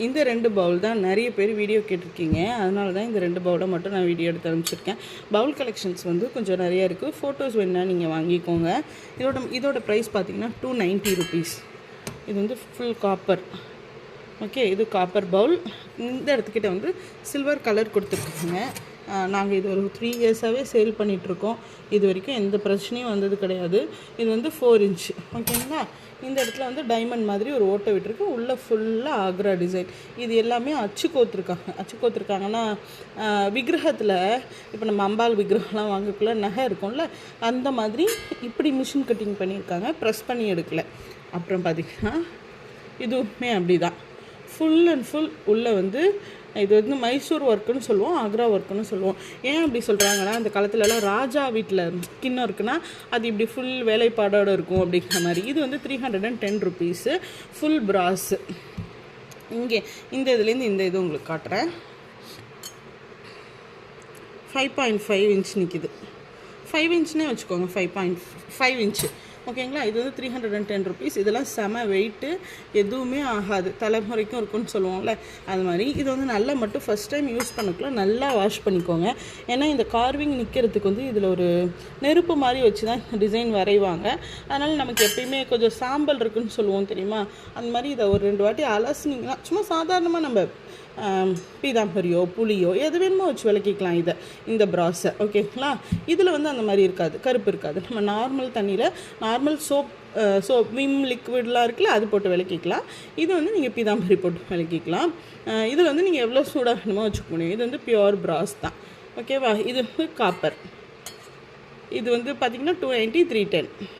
இந்த 2 பவுல் தான் நிறைய பேர் வீடியோ கேட்டிருக்கீங்க. அதனால தான் இந்த 2 பவுலை மட்டும் நான் வீடியோ எடுத்து அனுப்பிச்சிருக்கேன். பவுல் கலெக்ஷன்ஸ் வந்து கொஞ்சம் நிறையா இருக்குது. ஃபோட்டோஸ் வேணுன்னா நீங்கள் வாங்கிக்கோங்க. இதோட ப்ரைஸ் பார்த்தீங்கன்னா 290 ருபீஸ். இது வந்து ஃபுல் காப்பர். ஓகே, இது காப்பர் பவுல். இந்த இடத்துக்கிட்ட வந்து சில்வர் கலர் கொடுத்துருக்குங்க. நாங்கள் இது ஒரு 3 இயர்ஸாகவே சேல் பண்ணிகிட்ருக்கோம். இது வரைக்கும் எந்த பிரச்சனையும் வந்தது கிடையாது. இது வந்து 4 இன்ச். ஓகேங்களா? இந்த இடத்துல வந்து டைமண்ட் மாதிரி ஒரு ஓட்டை விட்டுருக்கு. உள்ளே ஃபுல்லாக ஆக்ரா டிசைன். இது எல்லாமே அச்சு கோத்துருக்காங்கன்னா விக்கிரகத்தில் இப்போ நம்ம அம்பாள் விக்கிரகம்லாம் வாங்கக்குள்ள நகை இருக்கும்ல, அந்த மாதிரி இப்படி மிஷின் கட்டிங் பண்ணியிருக்காங்க. ப்ரெஸ் பண்ணி எடுக்கலை. அப்புறம் பார்த்திங்கன்னா இதுவுமே அப்படி தான் ஃபுல் அண்ட் ஃபுல் உள்ளே வந்து இது வந்து மைசூர் ஒர்க்குன்னு சொல்லுவோம், ஆக்ரா ஒர்க்குன்னு சொல்லுவோம். ஏன் அப்படி சொல்கிறாங்கன்னா, அந்த காலத்துலலாம் ராஜா வீட்டில் கிண்ணம் இருக்குன்னா அது இப்படி ஃபுல் வேலைப்பாடோடு இருக்கும் அப்படிங்கிற மாதிரி. இது வந்து 310 ருபீஸு. Full brass. இங்கே இந்த இதுலேருந்து இந்த இது உங்களுக்கு காட்டுறேன். 5.5 இன்ச் நிற்கிது. 5 இன்ச்னே வச்சுக்கோங்க. 5.5 இன்ச்சு. ஓகேங்களா? இது வந்து 310 ருபீஸ். இதெல்லாம் செம வெயிட்டு, எதுவுமே ஆகாது. தலைமுறைக்கும் இருக்குன்னு சொல்லுவோம்ல, அது மாதிரி. இது வந்து நல்லா மட்டும் ஃபஸ்ட் டைம் யூஸ் பண்ணக்குள்ள நல்லா வாஷ் பண்ணிக்கோங்க. ஏன்னா இந்த கார்விங் நிற்கிறதுக்கு வந்து இதில் ஒரு நெருப்பு மாதிரி வச்சு தான் டிசைன் வரைவாங்க. அதனால் நமக்கு எப்பயுமே கொஞ்சம் சாம்பல் இருக்குன்னு சொல்லுவோம் தெரியுமா, அந்த மாதிரி இதை ஒரு 2 வாட்டி அலசினீங்கன்னா சும்மா சாதாரணமாக நம்ம பீதாம்பரியோ புளியோ எது வேணுமோ வச்சு விளக்கிக்கலாம் இந்த ப்ராஸை. ஓகேங்களா? இதில் வந்து அந்த மாதிரி இருக்காது, கருப்பு இருக்காது. நம்ம நார்மல் தண்ணியில் நார்மல் சோப் விம் லிக்விட்லாம் இருக்குல்ல, அது போட்டு விளக்கிக்கலாம். இது வந்து நீங்கள் பீதாம்பரி போட்டு விளக்கிக்கலாம். இதில் வந்து நீங்கள் எவ்வளோ சூடாக வேணுமோ வச்சுக்க முடியும். இது வந்து பியோர் ப்ராஸ் தான். ஓகேவா? இது வந்து காப்பர். இது வந்து பார்த்திங்கன்னா 290, 310.